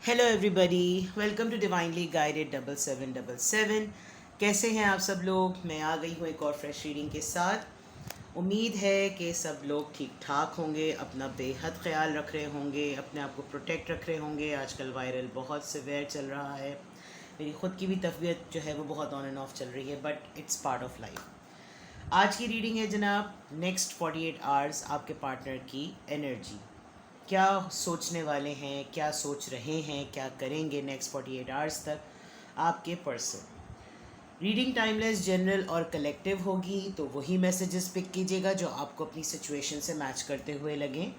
Hello everybody, welcome to divinely guided 7777। कैसे हैं आप सब लोग? मैं आ गई हूँ एक और फ्रेश रीडिंग के साथ। उम्मीद है कि सब लोग ठीक ठाक होंगे, अपना बेहद ख्याल रख रहे होंगे, अपने आप को प्रोटेक्ट रख रहे होंगे। आजकल वायरल बहुत सिवियर चल रहा है। मेरी ख़ुद की भी तबीयत जो है वो बहुत ऑन एंड ऑफ चल रही है, but it's part of life. आज की रीडिंग है जनाब, नेक्स्ट 48 आवर्स आपके पार्टनर की एनर्जी। क्या सोचने वाले हैं, क्या सोच रहे हैं, क्या करेंगे नेक्स्ट 48 आवर्स तक आपके पर्सन। रीडिंग टाइमलेस, जनरल और कलेक्टिव होगी, तो वही मैसेजेस पिक कीजिएगा जो आपको अपनी सिचुएशन से मैच करते हुए लगें।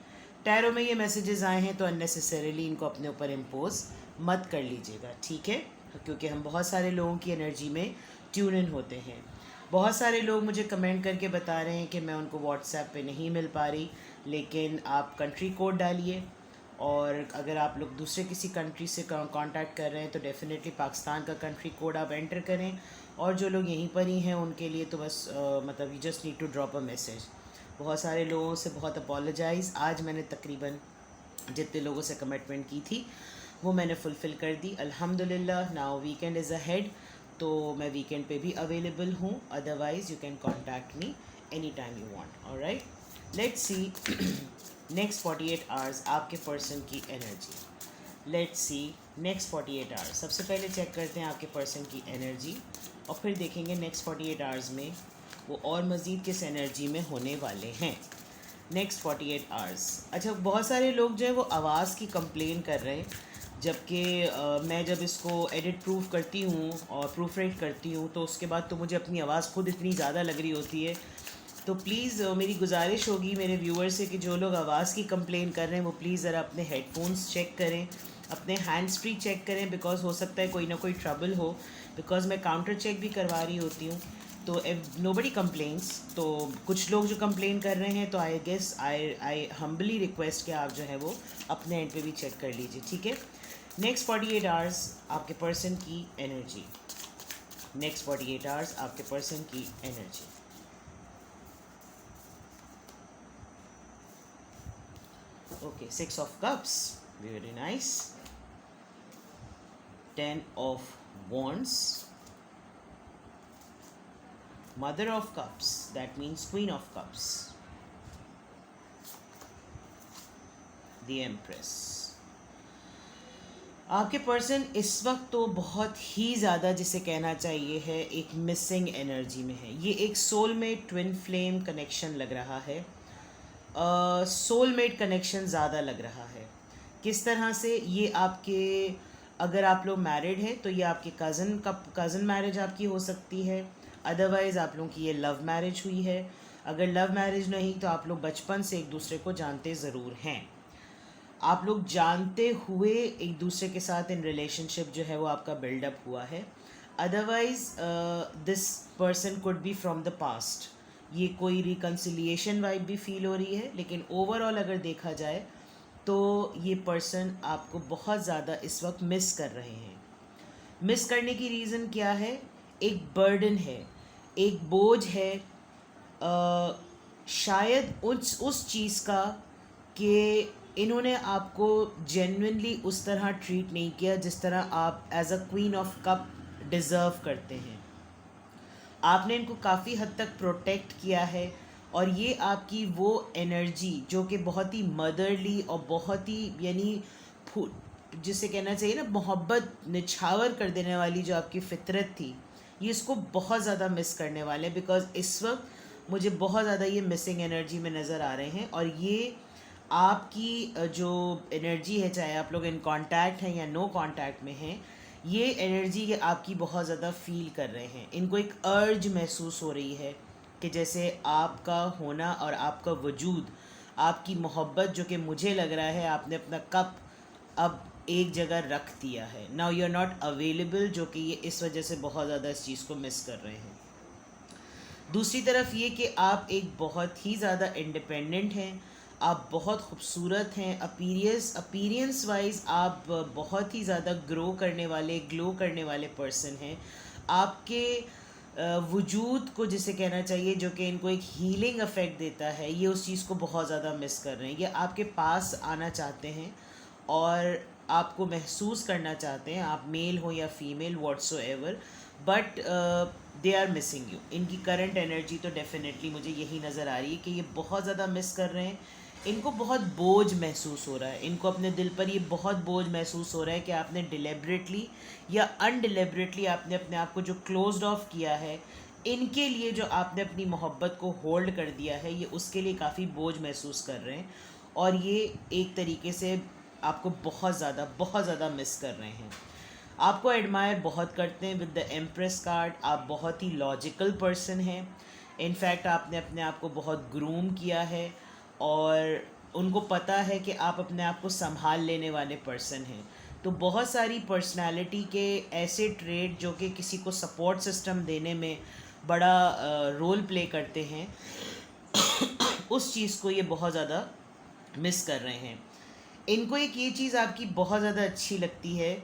टैरो में ये मैसेजेस आए हैं तो अननेसेसरीली इनको अपने ऊपर इम्पोज मत कर लीजिएगा, ठीक है? क्योंकि हम बहुत सारे लोगों की एनर्जी में ट्यून इन होते हैं। बहुत सारे लोग मुझे कमेंट करके बता रहे हैं कि मैं उनको व्हाट्सएप पे नहीं मिल पा रही, लेकिन आप कंट्री कोड डालिए। और अगर आप लोग दूसरे किसी कंट्री से कांटेक्ट कर रहे हैं तो डेफिनेटली पाकिस्तान का कंट्री कोड आप एंटर करें। और जो लोग यहीं पर ही हैं उनके लिए तो बस मतलब you just need to drop a message. बहुत सारे लोगों से बहुत अपोलोजाइज़। आज मैंने तकरीबन जितने लोगों से कमिटमेंट की थी वो मैंने फुलफ़िल कर दी, अल्हम्दुलिल्लाह। नाउ वीकेंड इज़ अहेड, तो मैं वीकेंड पे भी अवेलेबल हूँ। Otherwise you can contact me any time you want. Alright, let's see next 48 hours आपके पर्सन की energy. Let's see next 48 hours. सबसे पहले चेक करते हैं आपके पर्सन की एनर्जी और फिर देखेंगे नेक्स्ट 48 आवर्स में वो और मज़ीद किस एनर्जी में होने वाले हैं नेक्स्ट 48 आवर्स। अच्छा, बहुत सारे लोग जो है वो आवाज़ की कंप्लेन कर रहे हैं, जबकि मैं जब इसको एडिट प्रूफ करती हूँ और प्रूफ रेट करती हूँ तो उसके बाद तो मुझे अपनी आवाज़ खुद इतनी ज़्यादा लग रही होती है। तो प्लीज़ मेरी गुजारिश होगी मेरे व्यूअर से कि जो लोग आवाज़ की कंप्लेन कर रहे हैं वो प्लीज़ ज़रा अपने हेडफोन्स चेक करें, अपने हैंड्स फ्री चेक करें, बिकॉज़ हो सकता है कोई ना कोई ट्रबल हो। बिकॉज़ मैं काउंटर चेक भी करवा रही होती हूँ, तो नोबडी कंप्लेन्स। तो कुछ लोग जो कंप्लेन कर रहे हैं तो I guess I humbly request कि आप जो है वो अपने एंड पे भी चेक कर लीजिए, ठीक है? नेक्स्ट 48 आवर्स आपके पर्सन की एनर्जी। नेक्स्ट 48 आवर्स आपके पर्सन की energy. Okay, 6 of cups, very nice. 10 of wands, mother of cups, that means queen of cups, the empress। आपके पर्सन इस वक्त तो बहुत ही ज़्यादा, जिसे कहना चाहिए है, एक मिसिंग एनर्जी में है। ये एक सोलमेट ट्विन फ्लेम कनेक्शन लग रहा है। सोलमेट कनेक्शन ज़्यादा लग रहा है। किस तरह से? ये आपके, अगर आप लोग मैरिड हैं तो ये आपके कज़न मैरिज आपकी हो सकती है। अदरवाइज़ आप लोगों की ये लव मैरिज हुई है। अगर लव मैरिज नहीं तो आप लोग बचपन से एक दूसरे को जानते ज़रूर हैं। आप लोग जानते हुए एक दूसरे के साथ इन रिलेशनशिप जो है वो आपका बिल्डअप हुआ है। Otherwise this person could be from the past. ये कोई रिकन्सिलिएशन वाइब भी फील हो रही है, लेकिन ओवरऑल अगर देखा जाए तो ये पर्सन आपको बहुत ज़्यादा इस वक्त मिस कर रहे हैं। मिस करने की रीज़न क्या है? एक बर्डन है, एक बोझ है, शायद उस चीज़ का कि इन्होंने आपको जेन्युइनली उस तरह ट्रीट नहीं किया जिस तरह आप as a queen of cup deserve करते हैं। आपने इनको काफ़ी हद तक प्रोटेक्ट किया है, और ये आपकी वो एनर्जी जो कि बहुत ही मदरली और बहुत ही यानी जिसे कहना चाहिए ना, मोहब्बत निछावर कर देने वाली जो आपकी फितरत थी, ये इसको बहुत ज़्यादा मिस करने वाले हैं। बिकॉज़ इस वक्त मुझे बहुत ज़्यादा ये मिसिंग एनर्जी में नज़र आ रहे हैं। और ये आपकी जो एनर्जी है, चाहे आप लोग इन कांटेक्ट हैं या नो कांटेक्ट में हैं, ये एनर्जी ये आपकी बहुत ज़्यादा फील कर रहे हैं। इनको एक अर्ज महसूस हो रही है कि जैसे आपका होना और आपका वजूद, आपकी मोहब्बत, जो कि मुझे लग रहा है आपने अपना कप अब एक जगह रख दिया है। Now you are not available, जो कि ये इस वजह से बहुत ज़्यादा इस चीज़ को मिस कर रहे हैं। दूसरी तरफ ये कि आप एक बहुत ही ज़्यादा इंडिपेंडेंट हैं, आप बहुत खूबसूरत हैं, अपीरियंस वाइज आप बहुत ही ज़्यादा ग्लो करने वाले पर्सन हैं। आपके वजूद को, जिसे कहना चाहिए, जो कि इनको एक हीलिंग इफ़ेक्ट देता है, ये उस चीज़ को बहुत ज़्यादा मिस कर रहे हैं। ये आपके पास आना चाहते हैं और आपको महसूस करना चाहते हैं, आप मेल हो या female whatsoever, but they are missing you. इनकी करंट एनर्जी तो डेफिनेटली मुझे यही नज़र आ रही है कि ये बहुत ज़्यादा मिस कर रहे हैं। इनको बहुत बोझ महसूस हो रहा है, इनको अपने दिल पर ये बहुत बोझ महसूस हो रहा है कि आपने डिलेबरेटली या अनडिलेबरेटली आपने अपने आप को जो क्लोज्ड ऑफ किया है, इनके लिए जो आपने अपनी मोहब्बत को होल्ड कर दिया है, ये उसके लिए काफ़ी बोझ महसूस कर रहे हैं। और ये एक तरीके से आपको बहुत ज़्यादा मिस कर रहे हैं। आपको एडमायर बहुत करते हैं विद द एम्प्रेस कार्ड। आप बहुत ही लॉजिकल पर्सन हैं। इनफैक्ट आपने अपने आप को बहुत ग्रूम किया है और उनको पता है कि आप अपने आप को संभाल लेने वाले पर्सन हैं। तो बहुत सारी पर्सनालिटी के ऐसे ट्रेड जो कि किसी को सपोर्ट सिस्टम देने में बड़ा रोल प्ले करते हैं, उस चीज़ को ये बहुत ज़्यादा मिस कर रहे हैं। इनको एक ये चीज़ आपकी बहुत ज़्यादा अच्छी लगती है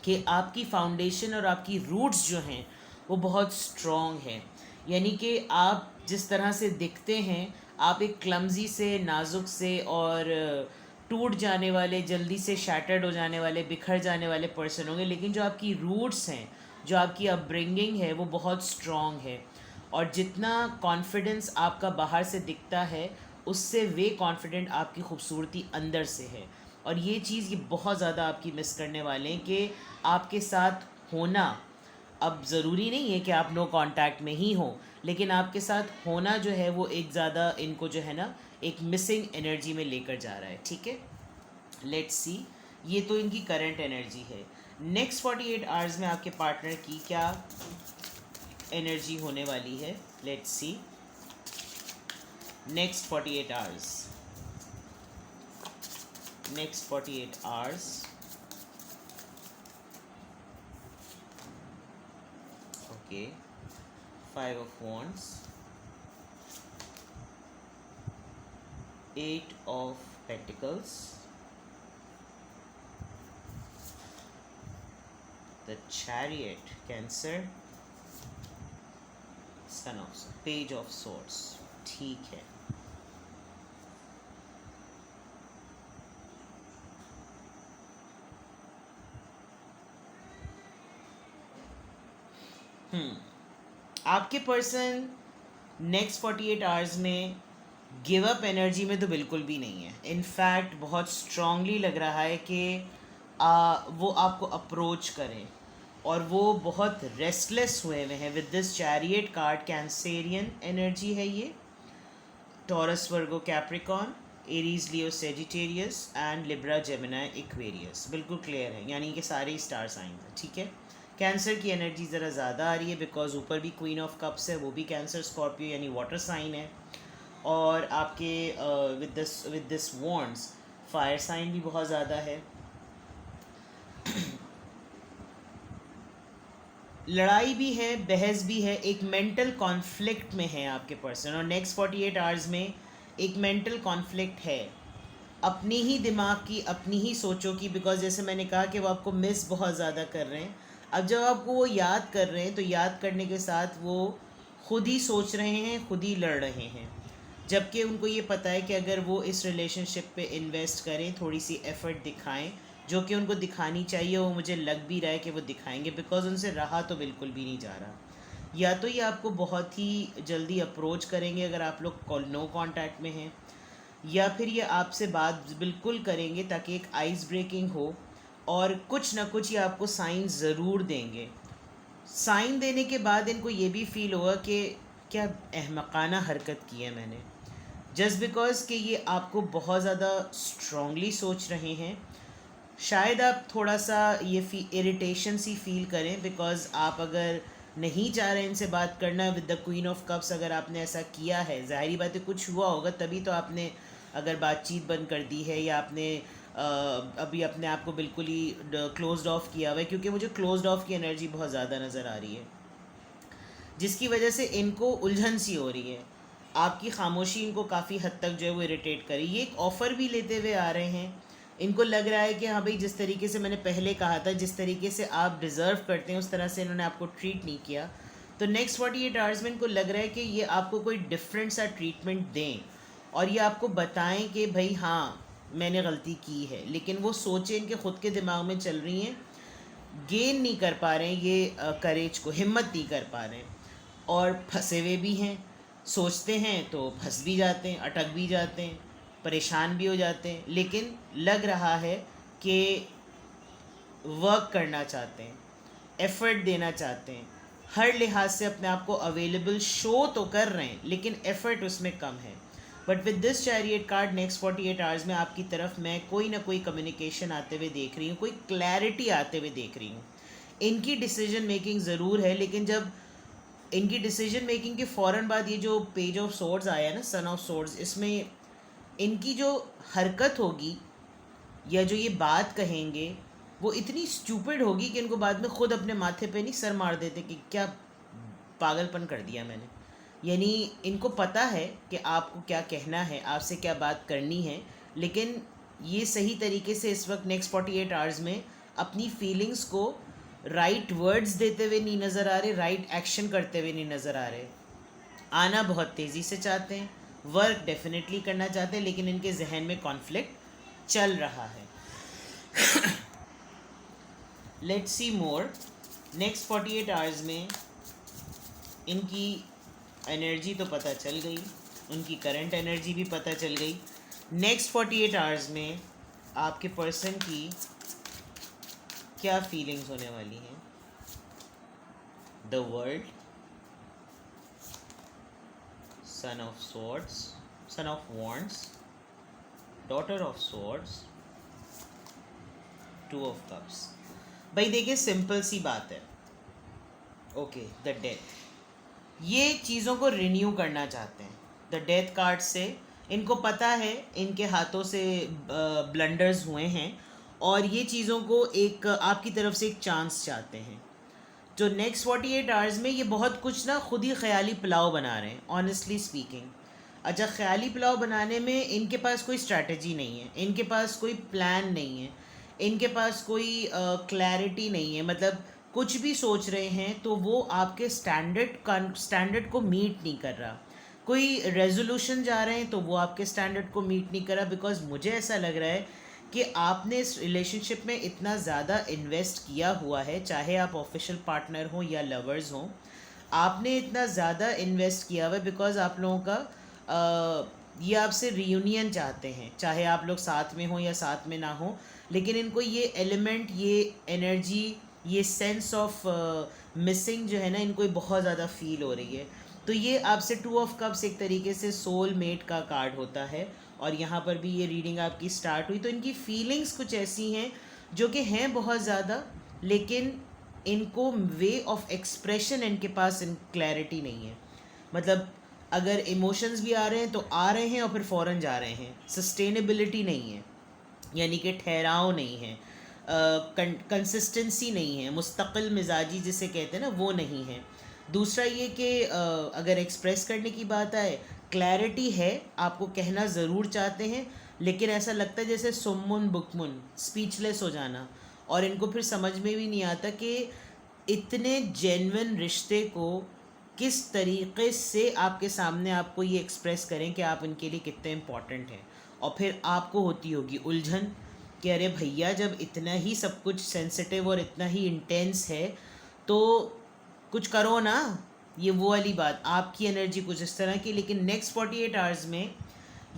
कि आपकी फाउंडेशन और आपकी रूट्स जो हैं वो बहुत स्ट्रॉन्ग हैं। यानी कि आप जिस तरह से दिखते हैं, आप एक क्लमजी से, नाजुक से और टूट जाने वाले, जल्दी से शैटर्ड हो जाने वाले, बिखर जाने वाले पर्सन होंगे, लेकिन जो आपकी रूट्स हैं, जो आपकी अपब्रिंगिंग है, वो बहुत स्ट्रॉन्ग है। और जितना कॉन्फिडेंस आपका बाहर से दिखता है, उससे वे कॉन्फिडेंट आपकी खूबसूरती अंदर से है। और ये चीज़ ये बहुत ज़्यादा आपकी मिस करने वाले हैं कि आपके साथ होना, अब ज़रूरी नहीं है कि आप नो कांटेक्ट में ही हो, लेकिन आपके साथ होना जो है वो एक ज़्यादा इनको जो है ना एक मिसिंग एनर्जी में लेकर जा रहा है। ठीक है, लेट्स सी। ये तो इनकी करंट एनर्जी है। नेक्स्ट 48 आवर्स में आपके पार्टनर की क्या एनर्जी होने वाली है, let's see. Next 48 hours, next 48 hours. Okay, 5 of wands, 8 of pentacles, the chariot, cancer, son of page of swords। ठीक है, आपके पर्सन नेक्स्ट 48 आवर्स में गिव अप एनर्जी में तो बिल्कुल भी नहीं है। इनफैक्ट बहुत स्ट्रांगली लग रहा है कि वो आपको अप्रोच करें, और वो बहुत रेस्टलेस हुए हुए हैं with this chariot card. Cancerian energy है ये, taurus, Virgo, Capricorn, Aries, Leo, Sagittarius and Libra, Gemini, Aquarius. बिल्कुल क्लियर है, यानी कि सारे स्टार साइन हैं। ठीक है, कैंसर की एनर्जी ज़रा ज़्यादा आ रही है बिकॉज ऊपर भी क्वीन ऑफ कप्स है, वो भी कैंसर, स्कॉर्पियो यानी वाटर साइन है। और आपके with this wands fire sign भी बहुत ज़्यादा है। लड़ाई भी है, बहस भी है, एक मेंटल कॉन्फ्लिक्ट में है आपके पर्सन। और नेक्स्ट 48 आवर्स में एक मेंटल कॉन्फ्लिक्ट है अपनी ही दिमाग की, अपनी ही सोचों की, बिकॉज जैसे मैंने कहा कि वो आपको मिस बहुत ज़्यादा कर रहे हैं। अब जब आपको वो याद कर रहे हैं तो याद करने के साथ वो खुद ही सोच रहे हैं, खुद ही लड़ रहे हैं, जबकि उनको ये पता है कि अगर वो इस रिलेशनशिप पे इन्वेस्ट करें, थोड़ी सी एफ़र्ट दिखाएं, जो कि उनको दिखानी चाहिए, वो मुझे लग भी रहा है कि वो दिखाएंगे, बिकॉज उनसे रहा तो बिल्कुल भी नहीं जा रहा। या तो ये आपको बहुत ही जल्दी अप्रोच करेंगे अगर आप लोग नो कांटेक्ट में हैं, या फिर ये आपसे बात बिल्कुल करेंगे ताकि एक आइस ब्रेकिंग हो, और कुछ ना कुछ ये आपको साइन ज़रूर देंगे। साइन देने के बाद इनको ये भी फील होगा कि क्या अहमकाना हरकत की है मैंने, जस्ट बिकॉज कि ये आपको बहुत ज़्यादा स्ट्रांगली सोच रहे हैं। शायद आप थोड़ा सा ये इरिटेशन सी फील करें, बिकॉज आप अगर नहीं चाह रहे इनसे बात करना with the queen of cups, अगर आपने ऐसा किया है, ज़ाहिरी बात है कुछ हुआ होगा तभी तो आपने अगर बातचीत बंद कर दी है, या आपने अभी अपने आप को बिल्कुल ही क्लोज्ड ऑफ किया हुआ है, क्योंकि मुझे क्लोज्ड ऑफ की एनर्जी बहुत ज़्यादा नज़र आ रही है, जिसकी वजह से इनको उलझन सी हो रही है। आपकी खामोशी इनको काफ़ी हद तक जो है वो इरिटेट करी। ये एक ऑफ़र भी लेते हुए आ रहे हैं, इनको लग रहा है कि हाँ भाई, जिस तरीके से मैंने पहले कहा था, जिस तरीके से आप डिज़र्व करते हैं, उस तरह से इन्होंने आपको ट्रीट नहीं किया। तो नेक्स्ट 48 आवर्स में इनको लग रहा है कि ये आपको कोई डिफरेंट सा ट्रीटमेंट दें, और ये आपको बताएं कि भाई हाँ, मैंने गलती की है, लेकिन वो सोचें इनके ख़ुद के दिमाग में चल रही हैं, गेन नहीं कर पा रहे हैं ये करेज को, हिम्मत नहीं कर पा रहे हैं, और फंसे हुए भी हैं। सोचते हैं तो फंस भी जाते हैं, अटक भी जाते हैं, परेशान भी हो जाते हैं, लेकिन लग रहा है कि वर्क करना चाहते हैं, एफ़र्ट देना चाहते हैं, हर लिहाज से अपने आप को अवेलेबल शो तो कर रहे हैं, लेकिन एफ़र्ट उसमें कम है। But with this chariot card next 48 hours में आपकी तरफ मैं कोई ना कोई कम्युनिकेशन आते हुए देख रही हूँ, कोई क्लैरिटी आते हुए देख रही हूँ। इनकी डिसीजन मेकिंग ज़रूर है, लेकिन जब इनकी डिसीजन मेकिंग के फ़ौरन बाद ये जो पेज ऑफ सोर्ड्स आया है ना, सन ऑफ सोर्ड्स, इसमें इनकी जो हरकत होगी या जो ये बात कहेंगे वो इतनी स्टूपिड होगी कि इनको बाद में ख़ुद अपने माथे पे नहीं सर मार देते कि क्या पागलपन कर दिया मैंने। यानी इनको पता है कि आपको क्या कहना है, आपसे क्या बात करनी है, लेकिन ये सही तरीके से इस वक्त नेक्स्ट 48 आवर्स में अपनी फीलिंग्स को राइट वर्ड्स देते हुए नहीं नज़र आ रहे, राइट एक्शन करते हुए नहीं नज़र आ रहे। आना बहुत तेज़ी से चाहते हैं, वर्क डेफिनेटली करना चाहते हैं, लेकिन इनके जहन में कॉन्फ्लिक्ट चल रहा है। Let's see more. Next 48 hours में इनकी एनर्जी तो पता चल गई, उनकी करंट एनर्जी भी पता चल गई। नेक्स्ट 48 आवर्स में आपके पर्सन की क्या फीलिंग्स होने वाली हैं। The world, son of swords, son of wands, daughter of swords, two of cups. भाई देखिए, सिंपल सी बात है। ओके, द डेथ, ये चीज़ों को रिन्यू करना चाहते हैं। द डेथ कार्ड से इनको पता है इनके हाथों से ब्लंडर्स हुए हैं, और ये चीज़ों को एक आपकी तरफ से एक चांस चाहते हैं। तो नेक्स्ट 48 आवर्स में ये बहुत कुछ ना खुद ही ख्याली पुलाव बना रहे हैं, ऑनेस्टली स्पीकिंग। अच्छा, ख्याली पुलाव बनाने में इनके पास कोई स्ट्रैटेजी नहीं है, इनके पास कोई प्लान नहीं है, इनके पास कोई क्लैरिटी नहीं है। मतलब कुछ भी सोच रहे हैं तो वो आपके स्टैंडर्ड को मीट नहीं कर रहा। कोई रेजोल्यूशन जा रहे हैं तो वो आपके स्टैंडर्ड को मीट नहीं कर रहा। बिकॉज मुझे ऐसा लग रहा है कि आपने इस रिलेशनशिप में इतना ज़्यादा इन्वेस्ट किया हुआ है, चाहे आप ऑफिशियल पार्टनर हो या लवर्स हों, आपने इतना ज़्यादा इन्वेस्ट किया हुआ है बिकॉज आप लोगों का ये आपसे रियूनियन चाहते हैं, चाहे आप लोग साथ में हो या साथ में ना हो। लेकिन इनको ये एलिमेंट, ये एनर्जी, ये सेंस ऑफ मिसिंग जो है ना, इनको बहुत ज़्यादा फील हो रही है। तो ये आपसे टू ऑफ कप्स एक तरीके से सोल मेट का कार्ड होता है, और यहाँ पर भी ये रीडिंग आपकी स्टार्ट हुई। तो इनकी फीलिंग्स कुछ ऐसी हैं जो कि हैं बहुत ज़्यादा, लेकिन इनको वे ऑफ एक्सप्रेशन इनके पास क्लैरिटी नहीं है। मतलब अगर इमोशंस भी आ रहे हैं तो आ रहे हैं और फिर फ़ौरन जा रहे हैं। सस्टेनेबिलिटी नहीं है, यानी कि ठहराव नहीं है, कंसिस्टेंसी नहीं है, मुस्तकिल मिजाजी जिसे कहते हैं ना, वो नहीं है। दूसरा ये कि अगर एक्सप्रेस करने की बात आए, क्लैरिटी है, आपको कहना ज़रूर चाहते हैं, लेकिन ऐसा लगता है जैसे सुम्मुन बुकमुन, स्पीचलेस हो जाना। और इनको फिर समझ में भी नहीं आता कि इतने जेन्युइन रिश्ते को किस तरीक़े से आपके सामने आपको ये एक्सप्रेस करें कि आप इनके लिए कितने इम्पॉर्टेंट हैं। और फिर आपको होती होगी उलझन कि अरे भैया, जब इतना ही सब कुछ सेंसिटिव और इतना ही इंटेंस है तो कुछ करो ना। ये वो वाली बात, आपकी एनर्जी कुछ इस तरह की। लेकिन नेक्स्ट 48 आवर्स में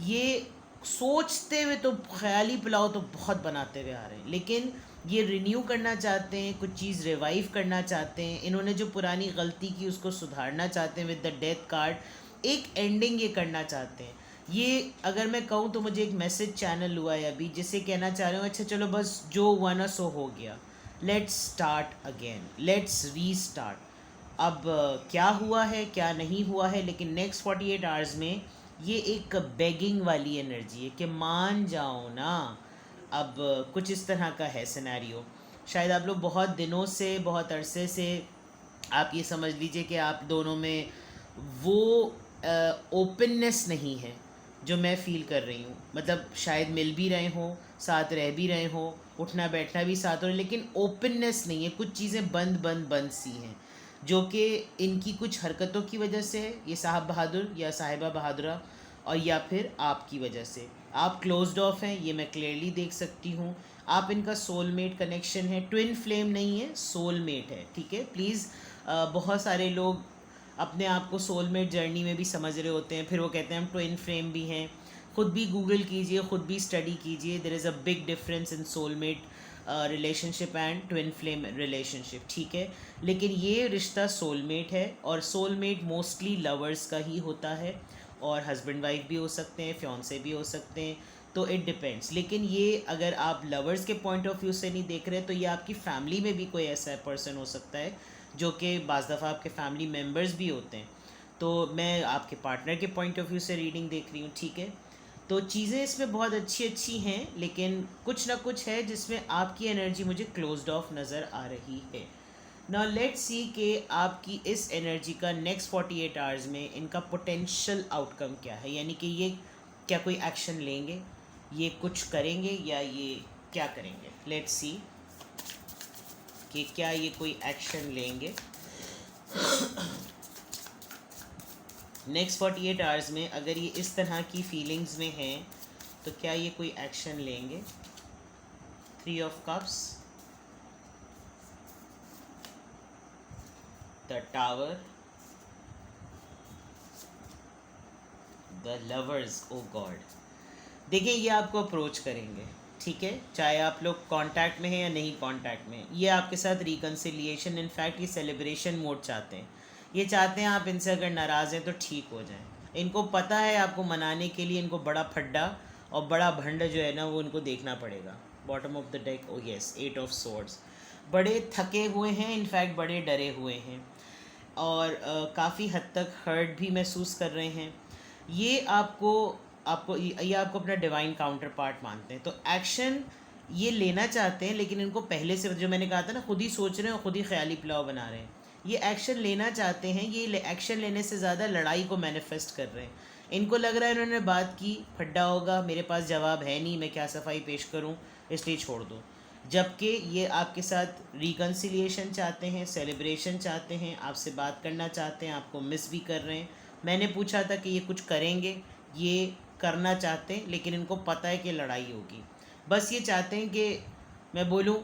ये सोचते हुए तो ख्याली पुलाव तो बहुत बनाते हुए आ रहे हैं, लेकिन ये रिन्यू करना चाहते हैं, कुछ चीज़ रिवाइव करना चाहते हैं। इन्होंने जो पुरानी गलती की उसको सुधारना चाहते हैं। विद द डेथ कार्ड एक एंडिंग ये करना चाहते हैं। ये अगर मैं कहूँ तो मुझे एक मैसेज चैनल हुआ है अभी, जिसे कहना चाह रहे हूँ, अच्छा चलो बस जो हुआ ना सो हो गया, let's start again, let's restart. अब क्या हुआ है क्या नहीं हुआ है, लेकिन नेक्स्ट 48 आवर्स में ये एक बेगिंग वाली एनर्जी है कि मान जाओ ना। अब कुछ इस तरह का है सिनेरियो। शायद आप लोग बहुत दिनों से, बहुत अरसे से, आप ये समझ लीजिए कि आप दोनों में वो ओपननेस नहीं है जो मैं फ़ील कर रही हूँ। मतलब शायद मिल भी रहे हों, साथ रह भी रहे हों, उठना बैठना भी साथ हो, लेकिन ओपननेस नहीं है। कुछ चीज़ें बंद सी हैं, जो कि इनकी कुछ हरकतों की वजह से है, ये साहब बहादुर या साहिबा बहादुरा, और या फिर आपकी वजह से। आप क्लोज्ड ऑफ हैं, ये मैं क्लियरली देख सकती हूँ। आप इनका सोलमेट कनेक्शन है, ट्विन फ्लेम नहीं है, सोलमेट है, ठीक है। प्लीज़ बहुत सारे लोग अपने आप को सोलमेट जर्नी में भी समझ रहे होते हैं, फिर वो कहते हैं हम ट्विन फ्लेम भी हैं। खुद भी गूगल कीजिए, खुद भी स्टडी कीजिए, there is a big difference in soulmate relationship and twin flame relationship, ठीक है। लेकिन ये रिश्ता सोलमेट है, और सोलमेट मोस्टली लवर्स का ही होता है, और हस्बैंड वाइफ भी हो सकते हैं, फियांसे भी हो सकते हैं, तो इट डिपेंड्स। लेकिन ये अगर आप लवर्स के पॉइंट ऑफ व्यू से नहीं देख रहे, तो ये आपकी फैमिली में भी कोई ऐसा पर्सन हो सकता है जो कि बाज़ दफ़ा आपके फैमिली मेम्बर्स भी होते हैं। तो मैं आपके पार्टनर के पॉइंट ऑफ व्यू से रीडिंग देख रही हूँ, ठीक है। तो चीज़ें इसमें बहुत अच्छी अच्छी हैं, लेकिन कुछ ना कुछ है जिसमें आपकी एनर्जी मुझे क्लोज्ड ऑफ नज़र आ रही है। नाउ लेट्स सी कि आपकी इस एनर्जी का नेक्स्ट 48 आवर्स में इनका पोटेंशियल आउटकम क्या है, यानी कि ये क्या कोई एक्शन लेंगे, ये कुछ करेंगे, या ये क्या करेंगे। लेट्स सी कि क्या ये कोई एक्शन लेंगे नेक्स्ट 48 आवर्स में। अगर ये इस तरह की फीलिंग्स में हैं तो क्या ये कोई एक्शन लेंगे। 3 of cups, the tower, the lovers, oh God. देखिए ये आपको अप्रोच करेंगे, ठीक है, चाहे आप लोग कांटेक्ट में हैं या नहीं कांटेक्ट में। ये आपके साथ रिकन्सिलिएशन, इनफैक्ट ये सेलिब्रेशन मोड चाहते हैं। ये चाहते हैं आप इनसे अगर नाराज़ हैं तो ठीक हो जाएं। इनको पता है आपको मनाने के लिए इनको बड़ा फड्डा और बड़ा भंड जो है ना वो इनको देखना पड़ेगा। Bottom of the deck, O yes, 8 of swords. बड़े थके हुए हैं, इनफैक्ट बड़े डरे हुए हैं, और काफ़ी हद तक हर्ट भी महसूस कर रहे हैं। ये आपको आपको ये आपको अपना डिवाइन काउंटर पार्ट मानते हैं, तो एक्शन ये लेना चाहते हैं, लेकिन इनको पहले से, जो मैंने कहा था ना, खुद ही सोच रहे हैं और खुद ही ख्याली पुलाव बना रहे हैं। ये एक्शन लेना चाहते हैं, ये एक्शन लेने से ज़्यादा लड़ाई को मैनिफेस्ट कर रहे हैं। इनको लग रहा है इन्होंने बात की, फड्डा होगा, मेरे पास जवाब है नहीं, मैं क्या सफाई पेश करूं, इसलिए छोड़ दो। जबकि ये आपके साथ रिकन्सिलिएशन चाहते हैं, सेलिब्रेशन चाहते हैं, आपसे बात करना चाहते हैं, आपको मिस भी कर रहे हैं। मैंने पूछा था कि ये कुछ करेंगे, ये करना चाहते हैं, लेकिन इनको पता है कि लड़ाई होगी। बस ये चाहते हैं कि मैं बोलूँ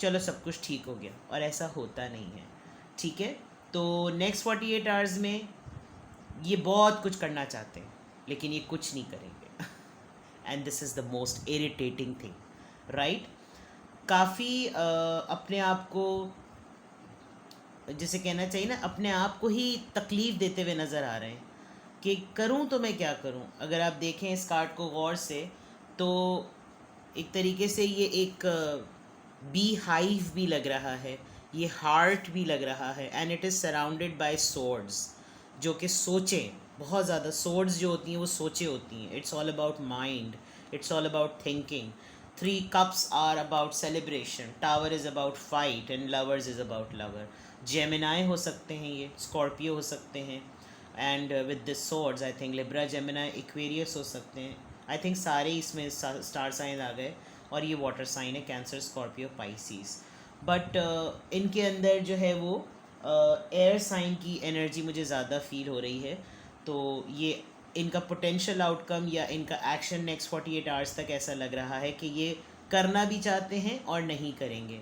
चलो सब कुछ ठीक हो गया, और ऐसा होता नहीं है, ठीक है। तो नेक्स्ट 48 आवर्स में ये बहुत कुछ करना चाहते हैं, लेकिन ये कुछ नहीं करेंगे and this is the most irritating thing, right. काफ़ी अपने आप को, जैसे कहना चाहिए ना, अपने आप को ही तकलीफ़ देते हुए नज़र आ रहे हैं कि करूं तो मैं क्या करूं। अगर आप देखें इस कार्ड को गौर से, तो एक तरीके से ये एक बी हाइव भी लग रहा है, ये हार्ट भी लग रहा है, and it is surrounded by swords, जो कि सोचें बहुत ज़्यादा। सोर्ड्स जो होती हैं वो सोचें होती हैं। It's all about mind, it's all about thinking. 3 cups are about celebration, tower is about fight, and lovers is about lover. Gemini हो सकते हैं, ये स्कॉर्पियो हो सकते हैं, and with this swords I think Libra, Gemini, Aquarius हो सकते हैं। आई थिंक सारे इसमें स्टार साइन आ गए, और ये वाटर साइन है, कैंसर, स्कॉर्पियो, पाइसीज। बट इनके अंदर जो है वो एयर साइन की एनर्जी मुझे ज़्यादा फील हो रही है। तो ये इनका पोटेंशियल आउटकम या इनका एक्शन नेक्स्ट 48 आवर्स तक ऐसा लग रहा है कि ये करना भी चाहते हैं और नहीं करेंगे,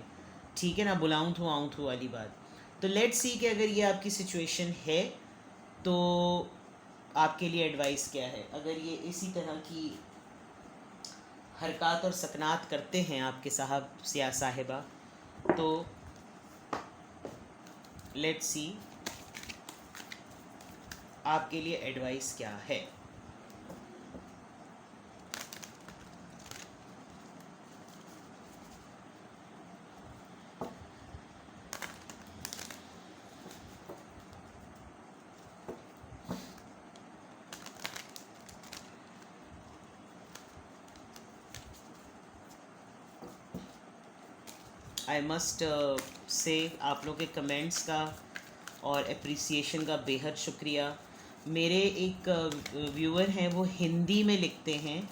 ठीक है ना, बुलाऊँ थू आऊँ थू वाली बात। तो लेट्स सी कि अगर ये आपकी सिचुएशन है तो आपके लिए एडवाइस क्या है। अगर ये इसी तरह की हरकत और सकनात करते हैं आपके साहब या साहिबा, तो लेट्स सी आपके लिए एडवाइस क्या है। आई मस्ट से आप लोग के कमेंट्स का और अप्रिसिएशन का बेहद शुक्रिया। मेरे एक व्यूअर हैं, वो हिंदी में लिखते हैं,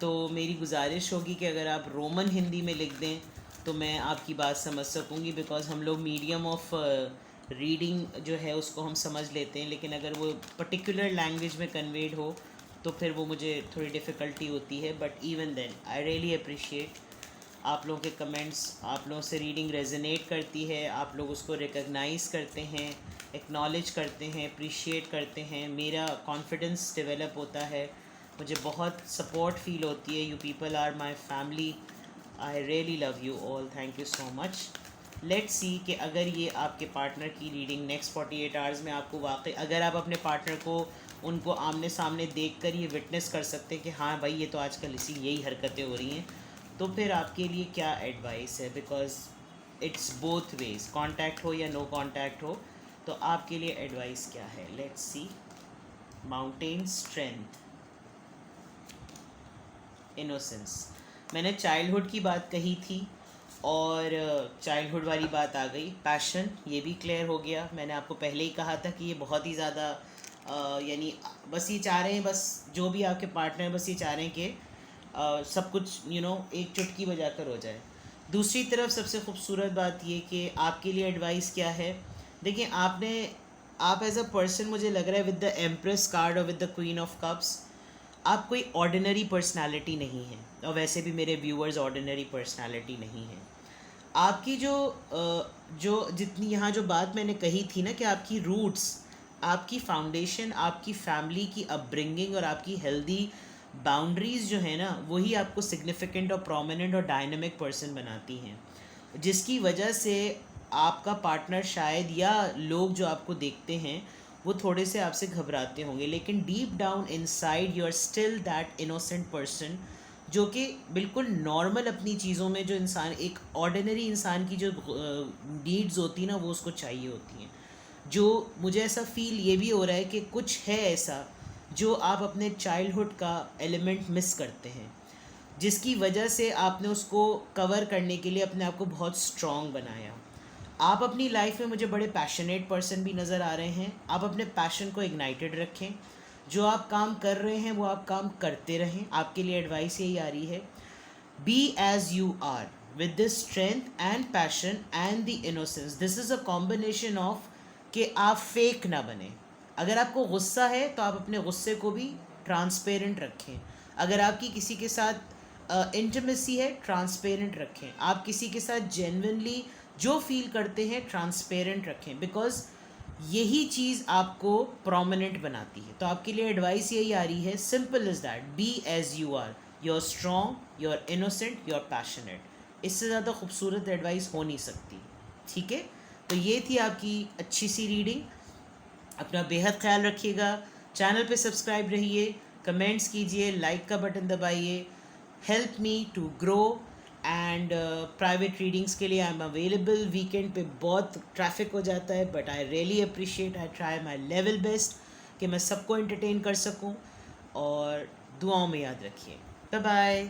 तो मेरी गुजारिश होगी कि अगर आप रोमन हिंदी में लिख दें तो मैं आपकी बात समझ सकूंगी, बिकॉज़ हम लोग मीडियम ऑफ रीडिंग जो है उसको हम समझ लेते हैं, लेकिन अगर वो पर्टिकुलर लैंग्वेज में कन्वेड हो तो फिर वो मुझे थोड़ी डिफ़िकल्टी होती है, but even then I really appreciate आप लोगों के कमेंट्स। आप लोगों से रीडिंग रेजोनेट करती है, आप लोग उसको रिकॉग्नाइज़ करते हैं, एक्नॉलेज करते हैं, अप्रिशिएट करते हैं, मेरा कॉन्फिडेंस डेवलप होता है, मुझे बहुत सपोर्ट फील होती है। You people are my family, I really love you all, thank you so much. Let's see कि अगर ये आपके पार्टनर की रीडिंग नेक्स्ट 48 आवर्स में आपको वाकई, अगर आप अपने पार्टनर को उनको आमने सामने देख कर ये विटनेस कर सकते हैं कि हाँ भाई ये तो आजकल इसी यही हरकतें हो रही हैं, तो फिर आपके लिए क्या एडवाइस है? Because it's both ways, contact हो या नो कांटेक्ट हो, तो आपके लिए एडवाइस क्या है? Let's see. Mountain, strength, innocence. मैंने चाइल्डहुड की बात कही थी और चाइल्डहुड वाली बात आ गई। पैशन, ये भी क्लियर हो गया। मैंने आपको पहले ही कहा था कि ये बहुत ही ज़्यादा यानी बस ये चाह रहे हैं, बस जो भी आपके पार्टनर बस ये चाह रहे हैं कि सब कुछ एक चुटकी बजा कर हो जाए। दूसरी तरफ सबसे खूबसूरत बात ये कि आपके लिए एडवाइस क्या है। देखिए, आप एज अ पर्सन, मुझे लग रहा है विद द एम्प्रेस कार्ड और with the queen of cups, आप कोई ऑर्डिनरी पर्सनालिटी नहीं है, और वैसे भी मेरे व्यूअर्स ऑर्डिनरी पर्सनालिटी नहीं है। आपकी जो जितनी यहाँ जो बात मैंने कही थी ना कि आपकी रूट्स, आपकी फाउंडेशन, आपकी फैमिली की अपब्रिंगिंग और आपकी हेल्दी बाउंड्रीज़ जो है ना, वही आपको सिग्निफिकेंट और प्रोमिनेंट और डायनामिक पर्सन बनाती हैं, जिसकी वजह से आपका पार्टनर शायद या लोग जो आपको देखते हैं वो थोड़े से आपसे घबराते होंगे, लेकिन deep down inside you are still that innocent person जो कि बिल्कुल नॉर्मल अपनी चीज़ों में, जो इंसान, एक ऑर्डिनरी इंसान की जो नीड्स होती हैं ना, वो उसको चाहिए होती हैं। जो मुझे ऐसा फील ये भी हो रहा है कि कुछ है ऐसा जो आप अपने चाइल्डहुड का एलिमेंट मिस करते हैं, जिसकी वजह से आपने उसको कवर करने के लिए अपने आप को बहुत स्ट्रॉन्ग बनाया। आप अपनी लाइफ में मुझे बड़े पैशनेट पर्सन भी नज़र आ रहे हैं। आप अपने पैशन को इग्नाइटेड रखें, जो आप काम कर रहे हैं वो आप काम करते रहें। आपके लिए एडवाइस यही आ रही है, be as you are with this strength and passion and the innocence. This is a combination of कि आप फेक ना बने। अगर आपको गुस्सा है तो आप अपने गुस्से को भी ट्रांसपेरेंट रखें। अगर आपकी किसी के साथ इंटीमेसी है, ट्रांसपेरेंट रखें। आप किसी के साथ जेन्युइनली जो फील करते हैं, ट्रांसपेरेंट रखें, बिकॉज यही चीज़ आपको प्रोमिनेंट बनाती है। तो आपके लिए एडवाइस यही आ रही है, simple is that, be as you are, you are strong, you are innocent, you are passionate. इससे ज़्यादा खूबसूरत एडवाइस हो नहीं सकती। ठीक है, तो ये थी आपकी अच्छी सी रीडिंग। अपना बेहद ख्याल रखिएगा, चैनल पे सब्सक्राइब रहिए, कमेंट्स कीजिए, लाइक का बटन दबाइए, help me to grow. And private readings के लिए आई एम अवेलेबल। वीकेंड पे बहुत ट्रैफिक हो जाता है, but I really appreciate, I try my level best कि मैं सबको एंटरटेन कर सकूं। और दुआओं में याद रखिए। Bye bye.